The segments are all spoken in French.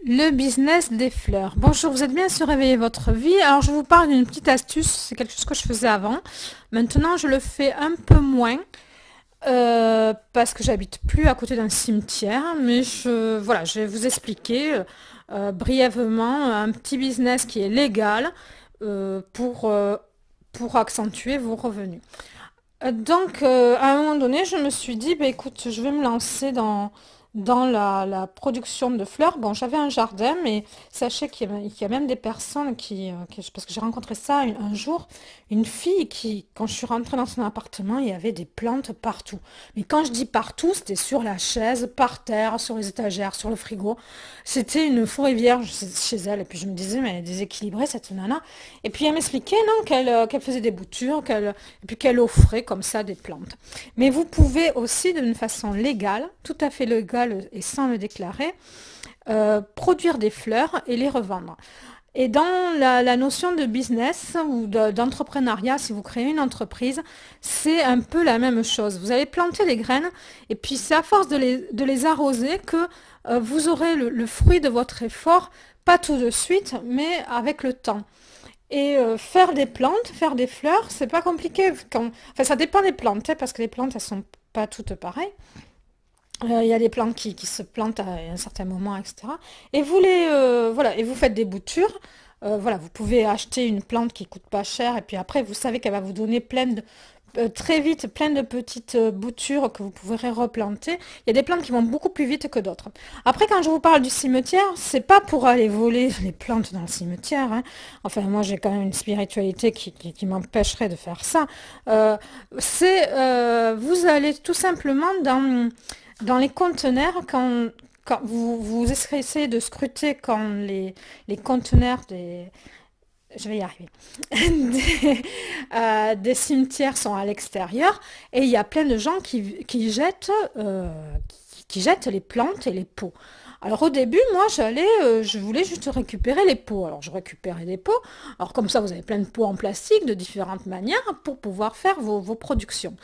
Le business des fleurs. Bonjour, vous êtes bien sur Réveiller votre vie. Alors, je vous parle d'une petite astuce. C'est quelque chose que je faisais avant. Maintenant, je le fais un peu moins parce que j'habite plus à côté d'un cimetière. Mais voilà, je vais vous expliquer brièvement un petit business qui est légal pour accentuer vos revenus. À un moment donné, je me suis dit, bah, écoute, je vais me lancer dans la production de fleurs. Bon, j'avais un jardin, mais sachez qu'il y a même des personnes parce que j'ai rencontré ça un jour, une fille qui, quand je suis rentrée dans son appartement, il y avait des plantes partout. Mais quand je dis partout, c'était sur la chaise, par terre, sur les étagères, sur le frigo. C'était une forêt vierge chez elle. Et puis je me disais, mais elle est déséquilibrée, cette nana. Et puis elle m'expliquait, non, qu'elle faisait des boutures, et puis qu'elle offrait comme ça des plantes. Mais vous pouvez aussi, d'une façon légale, tout à fait légale et sans le déclarer, produire des fleurs et les revendre. Et dans la notion de business ou d'entrepreneuriat, si vous créez une entreprise, c'est un peu la même chose. Vous allez planter des graines et puis c'est à force de les arroser que vous aurez le fruit de votre effort, pas tout de suite, mais avec le temps. Et faire des plantes, faire des fleurs, c'est pas compliqué. Enfin, ça dépend des plantes, hein, parce que les plantes, elles sont pas toutes pareilles. Il y a des plantes qui se plantent à un certain moment, etc. Et voilà, et vous faites des boutures. Voilà, vous pouvez acheter une plante qui coûte pas cher, et puis après, vous savez qu'elle va vous donner très vite, plein de petites boutures que vous pourrez replanter. Il y a des plantes qui vont beaucoup plus vite que d'autres. Après, quand je vous parle du cimetière, c'est pas pour aller voler les plantes dans le cimetière, hein. Enfin, moi, j'ai quand même une spiritualité qui m'empêcherait de faire ça. Vous allez tout simplement dans les conteneurs quand vous essayez de scruter quand les conteneurs je vais y arriver, des cimetières sont à l'extérieur et il y a plein de gens qui jettent les plantes et les pots. Alors au début, moi je voulais juste récupérer les pots. Alors je récupérais des pots. Alors comme ça, vous avez plein de pots en plastique de différentes manières pour pouvoir faire vos productions.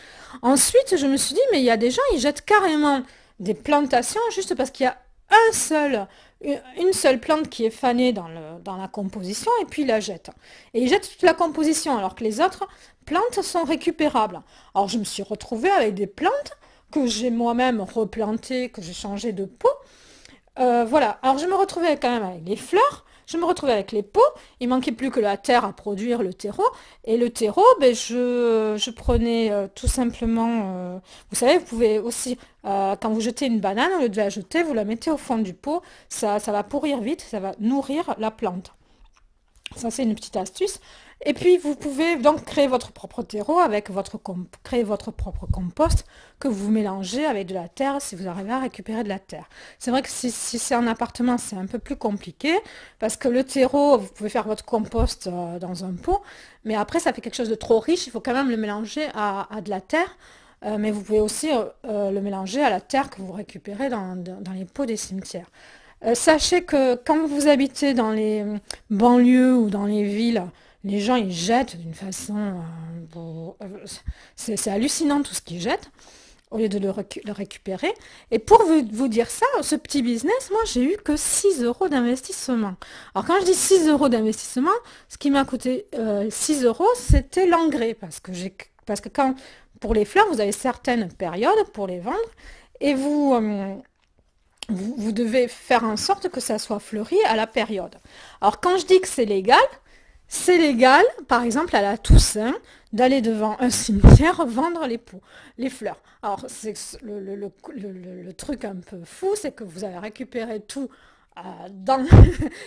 Ensuite, je me suis dit, mais il y a des gens, ils jettent carrément des plantations juste parce qu'il y a un seul une seule plante qui est fanée dans la composition et puis il la jette. Et il jette toute la composition alors que les autres plantes sont récupérables. Alors je me suis retrouvée avec des plantes que j'ai moi-même replantées, que j'ai changé de pot. Voilà, alors je me retrouvais quand même avec les fleurs, je me retrouvais avec les pots, il manquait plus que la terre à produire le terreau, et le terreau, ben, je prenais tout simplement, vous savez, vous pouvez aussi, quand vous jetez une banane, au lieu de la jeter, vous la mettez au fond du pot, ça va pourrir vite, ça va nourrir la plante. Ça, c'est une petite astuce. Et puis, vous pouvez donc créer votre propre terreau avec créer votre propre compost que vous mélangez avec de la terre si vous arrivez à récupérer de la terre. C'est vrai que si c'est un appartement, c'est un peu plus compliqué parce que le terreau, vous pouvez faire votre compost dans un pot, mais après, ça fait quelque chose de trop riche. Il faut quand même le mélanger à de la terre. Mais vous pouvez aussi le mélanger à la terre que vous récupérez dans les pots des cimetières. Sachez que quand vous habitez dans les banlieues ou dans les villes, les gens ils jettent d'une façon, c'est hallucinant tout ce qu'ils jettent au lieu de le récupérer. Et pour vous dire ça, ce petit business, moi j'ai eu que 6 euros d'investissement. Alors quand je dis 6 euros d'investissement, ce qui m'a coûté 6 euros, c'était l'engrais. Parce que pour les fleurs, vous avez certaines périodes pour les vendre et vous devez faire en sorte que ça soit fleuri à la période. Alors quand je dis que c'est légal, par exemple à la Toussaint, d'aller devant un cimetière vendre les fleurs. Alors c'est le truc un peu fou, c'est que vous avez récupéré tout dans,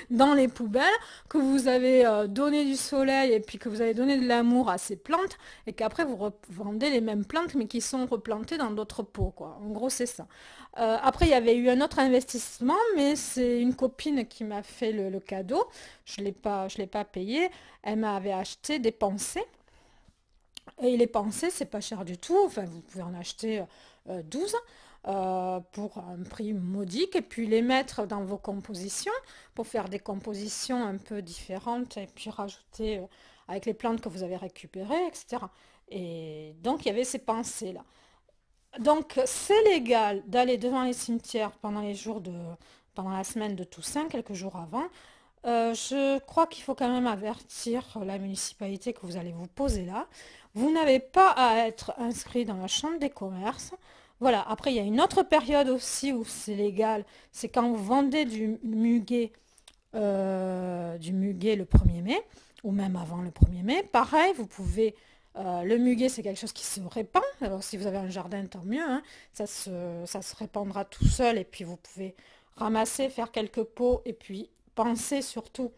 dans les poubelles, que vous avez donné du soleil et puis que vous avez donné de l'amour à ces plantes et qu'après vous revendez les mêmes plantes mais qui sont replantées dans d'autres pots, quoi. En gros, c'est ça. Après, il y avait eu un autre investissement, mais c'est une copine qui m'a fait le cadeau. Je l'ai pas payé. Elle m'avait acheté des pensées. Et les pensées, c'est pas cher du tout. Enfin, vous pouvez en acheter 12 pour un prix modique et puis les mettre dans vos compositions pour faire des compositions un peu différentes et puis rajouter avec les plantes que vous avez récupérées, etc. Et donc, il y avait ces pensées-là. Donc, c'est légal d'aller devant les cimetières pendant les jours pendant la semaine de Toussaint, quelques jours avant, je crois qu'il faut quand même avertir la municipalité que vous allez vous poser là. Vous n'avez pas à être inscrit dans la chambre des commerces. Voilà, après il y a une autre période aussi où c'est légal, c'est quand vous vendez du muguet le 1er mai, ou même avant le 1er mai. Pareil, vous pouvez... le muguet, c'est quelque chose qui se répand. Alors si vous avez un jardin, tant mieux, hein. Ça se répandra tout seul et puis vous pouvez ramasser, faire quelques pots et puis pensez surtout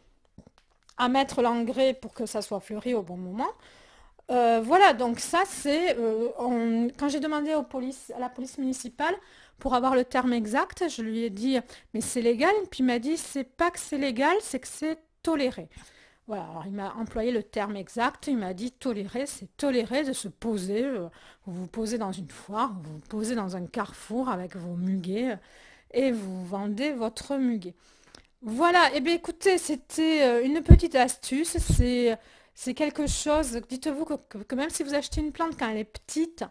à mettre l'engrais pour que ça soit fleuri au bon moment. Voilà, donc ça c'est... quand j'ai demandé à la police municipale pour avoir le terme exact, je lui ai dit, mais c'est légal? Puis il m'a dit, c'est pas que c'est légal, c'est que c'est toléré. Voilà, alors il m'a employé le terme exact, il m'a dit tolérer, c'est tolérer de se poser, vous vous posez dans une foire, vous vous posez dans un carrefour avec vos muguets et vous vendez votre muguet. Voilà, et bien écoutez, c'était une petite astuce, c'est quelque chose, dites-vous que même si vous achetez une plante quand elle est petite,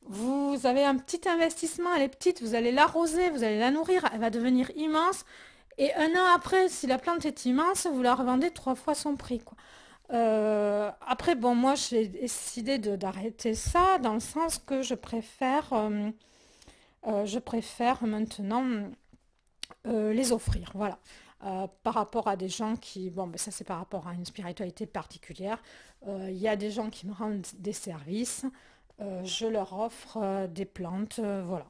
vous avez un petit investissement, elle est petite, vous allez l'arroser, vous allez la nourrir, elle va devenir immense, et un an après, si la plante est immense, vous la revendez 3 fois son prix, quoi. Après, bon, moi j'ai décidé d'arrêter ça dans le sens que je préfère maintenant les offrir, voilà. Par rapport à des gens qui, bon, ben ça c'est par rapport à une spiritualité particulière. Il y a des gens qui me rendent des services, je leur offre des plantes, voilà.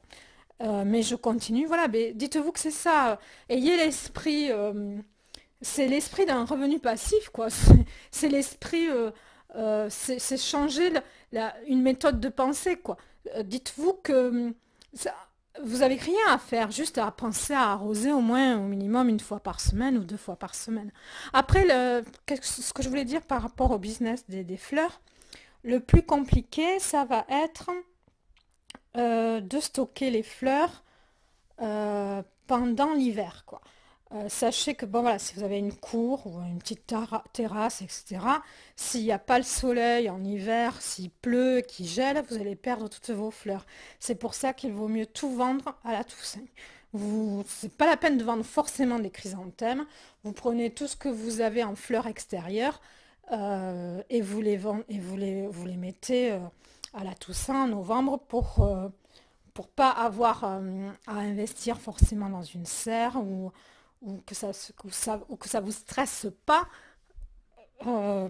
Mais je continue, voilà, mais dites-vous que c'est ça, ayez l'esprit, c'est l'esprit d'un revenu passif, quoi. C'est l'esprit, c'est changer une méthode de pensée, quoi. Dites-vous que vous avez rien à faire, juste à penser à arroser au moins, au minimum, 1 fois par semaine ou 2 fois par semaine. Après, ce que je voulais dire par rapport au business des fleurs, le plus compliqué, ça va être de stocker les fleurs pendant l'hiver, quoi. Sachez que bon voilà, si vous avez une cour ou une petite terrasse, etc., s'il n'y a pas le soleil en hiver, s'il pleut, qu'il gèle, vous allez perdre toutes vos fleurs. C'est pour ça qu'il vaut mieux tout vendre à la Toussaint. C'est pas la peine de vendre forcément des chrysanthèmes. Vous prenez tout ce que vous avez en fleurs extérieures et vous les vendez, et vous les mettez à la Toussaint en novembre pour pas avoir à investir forcément dans une serre ou que ça vous stresse pas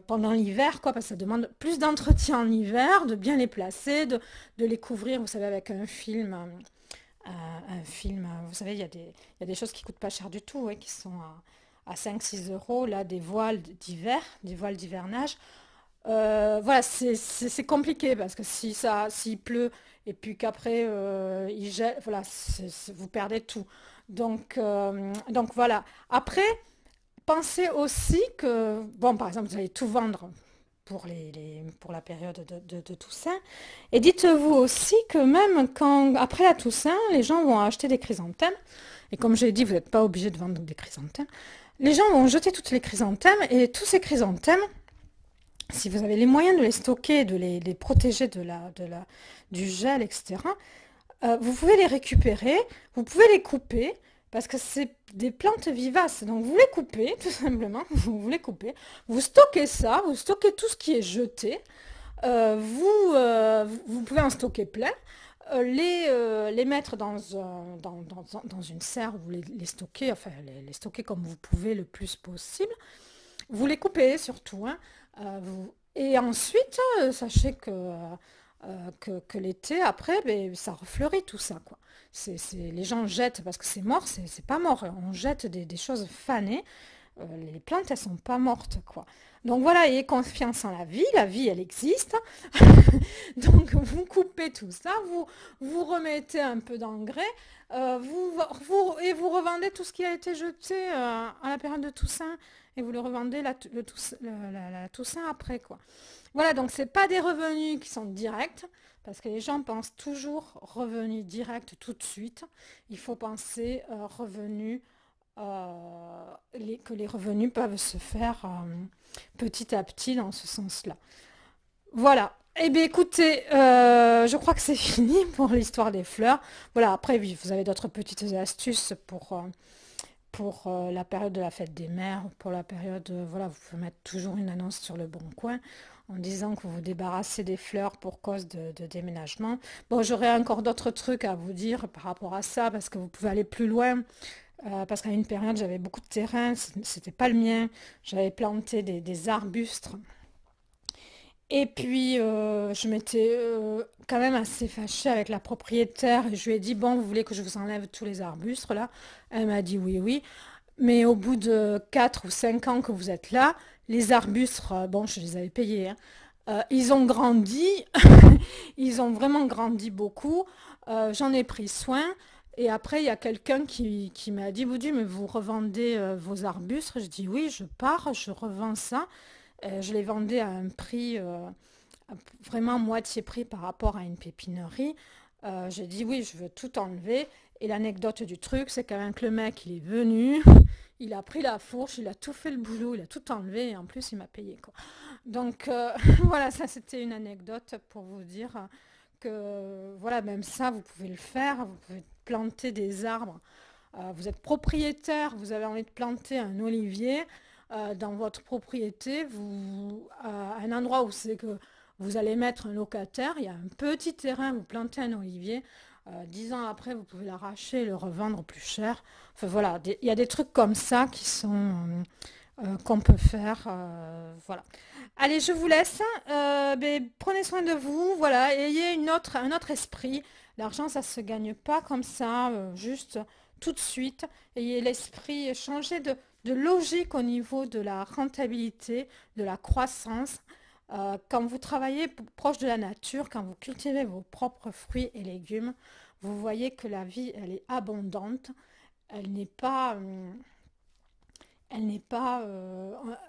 pendant l'hiver, quoi, parce que ça demande plus d'entretien en hiver, de bien les placer, de les couvrir, vous savez, avec un film, vous savez, il y a des choses qui coûtent pas cher du tout, ouais, qui sont à 5-6 euros, là, des voiles d'hiver, des voiles d'hivernage. Voilà, c'est compliqué parce que s'il pleut et puis qu'après il gèle, voilà, vous perdez tout. Donc voilà. Après, pensez aussi que, bon, par exemple, vous allez tout vendre pour pour la période de Toussaint. Et dites-vous aussi que même quand, après la Toussaint, les gens vont acheter des chrysanthèmes. Et comme j'ai dit, vous n'êtes pas obligé de vendre des chrysanthèmes. Les gens vont jeter toutes les chrysanthèmes et tous ces chrysanthèmes, si vous avez les moyens de les stocker, de les protéger du gel, etc., vous pouvez les récupérer, vous pouvez les couper, parce que c'est des plantes vivaces. Donc vous les coupez, tout simplement, vous les coupez, vous stockez ça, vous stockez tout ce qui est jeté, vous pouvez en stocker plein, les mettre dans une serre, vous les stocker, enfin les stocker comme vous pouvez le plus possible. Vous les coupez surtout, hein. Et ensuite, sachez que l'été, après, ben, ça refleurit tout ça, quoi. Les gens jettent, parce que c'est mort, c'est pas mort. On jette des choses fanées. Les plantes, elles sont pas mortes, quoi. Donc voilà, ayez confiance en la vie, elle existe. Donc vous coupez tout ça, vous remettez un peu d'engrais, et vous revendez tout ce qui a été jeté à la période de Toussaint, et vous le revendez la Toussaint après, quoi. Voilà, donc c'est pas des revenus qui sont directs, parce que les gens pensent toujours revenus directs tout de suite. Il faut penser revenus que les revenus peuvent se faire petit à petit dans ce sens-là. Voilà. Eh bien, écoutez, je crois que c'est fini pour l'histoire des fleurs. Voilà, après, oui, vous avez d'autres petites astuces pour la période de la fête des mères, pour la période, voilà, vous pouvez mettre toujours une annonce sur le Bon Coin en disant que vous vous débarrassez des fleurs pour cause de déménagement. Bon, j'aurais encore d'autres trucs à vous dire par rapport à ça, parce que vous pouvez aller plus loin. Parce qu'à une période, j'avais beaucoup de terrain, c'était pas le mien. J'avais planté des arbustes. Et puis, je m'étais quand même assez fâchée avec la propriétaire. Et je lui ai dit, bon, vous voulez que je vous enlève tous les arbustes là? Elle m'a dit oui, oui. Mais au bout de 4 ou 5 ans que vous êtes là, les arbustes, bon, je les avais payés, hein, ils ont grandi, ils ont vraiment grandi beaucoup. J'en ai pris soin. Et après, il y a quelqu'un qui m'a dit, Boudu, mais vous revendez vos arbustes? Je dis oui, je pars, je revends ça. Je les vendais à un prix vraiment moitié prix par rapport à une pépinerie. J'ai dit oui, je veux tout enlever. Et l'anecdote du truc, c'est qu'avec le mec, il est venu, il a pris la fourche, il a tout fait le boulot, il a tout enlevé et en plus il m'a payé quoi. Donc voilà, ça c'était une anecdote pour vous dire que voilà, même ça, vous pouvez le faire, vous pouvez planter des arbres. Vous êtes propriétaire, vous avez envie de planter un olivier dans votre propriété, à un endroit où c'est que vous allez mettre un locataire, il y a un petit terrain, vous plantez un olivier, 10 ans après, vous pouvez l'arracher et le revendre plus cher. Enfin voilà, il y a des trucs comme ça qui sont qu'on peut faire. Voilà. Allez, je vous laisse. Ben, prenez soin de vous. Voilà, ayez un autre esprit. L'argent, ça se gagne pas comme ça, juste tout de suite. Ayez l'esprit, changez de logique au niveau de la rentabilité, de la croissance. Quand vous travaillez proche de la nature, quand vous cultivez vos propres fruits et légumes, vous voyez que la vie, elle est abondante. Elle n'est pas, elle n'est pas,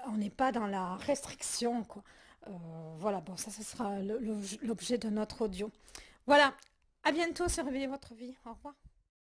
on n'est pas dans la restriction, quoi. Euh, voilà, bon, ça, ce sera l'objet de notre audio. Voilà, à bientôt, surveillez votre vie. Au revoir.